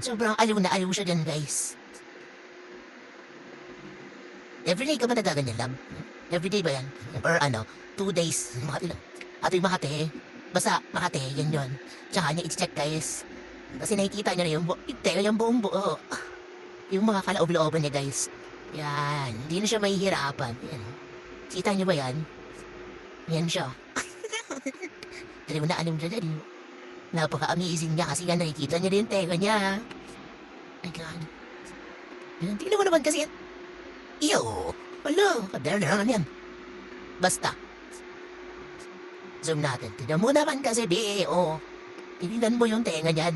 Sobrang aliw na aliw siya dyan, guys. Everyday ka ba nagaganyan lang? Everyday ba yan? Or ano, 2 days, Makati lang. Ato yung Makati, basta Makati, yan yun. Tsaka niya i-check, guys. Kasi nakikita niya na yung buong buo. Yung mga kalaob-looban niya, guys. Yan, hindi na siya mahihirapan. Yan. Kita niyo ba yan? Yan siya. Aliw na aliw siya dyan. Napaka-amazing niya kasi yan nakikita niya rin yung tenga niya. My God. Yan, tingnan mo naman kasi yan. Iyo! Wala, kadar na naman yan. Basta. Zoom natin. Tignan mo naman kasi, B.O. Tignan mo yung tenga niyan.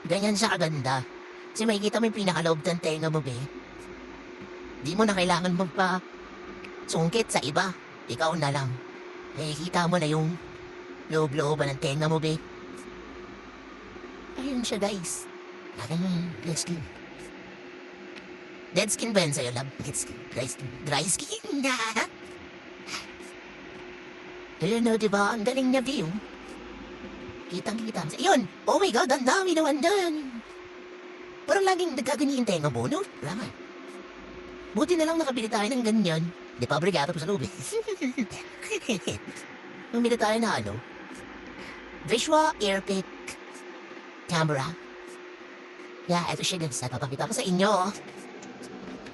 Ganyan siya kaganda. Kasi makikita mo yung pinakaloob ng tenga mo, be. Di mo na kailangan magpa-sungkit sa iba. Ikaw na lang. Nakikita mo na yung loob-looban ng tenga mo, be. Ayun siya, guys. Dead skin. Dead skin ba yan sa'yo, love? Dead skin. Dry skin. Ayun o, diba? Ang galing niya, view. Kitang-kita. Yun! Oh my God, ang dami naman dyan. Parang laging nagkaganyan yung tenga mo, no? Raman. Buti na lang nakabili tayo ng ganyan. Di pa brigado pa sa loob, eh. Bumili tayo na ano? Visual Airpic camera. Yeah, eto siya, guys. Napapakita ko sa inyo.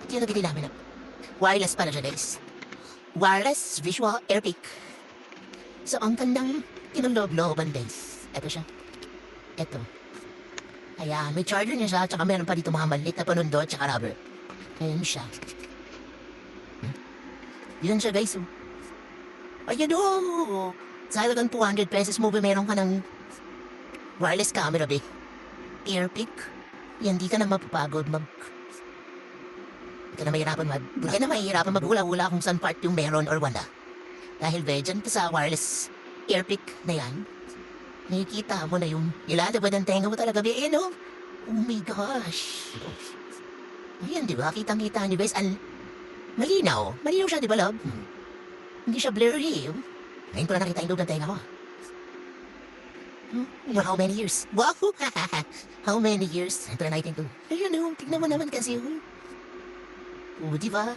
Ito yung nabili namin. Wireless pala siya, guys. Wireless Visual Airpic. So, ang kandang tinulog-looban, guys. Eto siya. Eto. Ayan, may charger niya siya, tsaka meron pa dito mga maliit na panundot, tsaka rubber. Ayan siya. Yan siya, guys. Ayan o! Sa halagang 200 pesos mo, meron ka ng wireless camera, be. Airpic. Yan, di ka na mapapagod Di ka na mahihirapan maghula-hula kung saan part yung meron or wala. Dahil be, dyan ka sa wireless Airpic na yan, nakikita mo na yung nilalabad ng tenga mo talaga, be, no? Oh my gosh. Ayan, di ba? Kitang-kita niyo, guys. Malinaw. Malinaw siya, di ba, love? Hindi siya blurry. Ngayon ko na nakita yung loob ng tenga ko. How many years? Wow! How many years? Ito na natin to. Ayun, tignan mo naman kasi. Oh, di ba?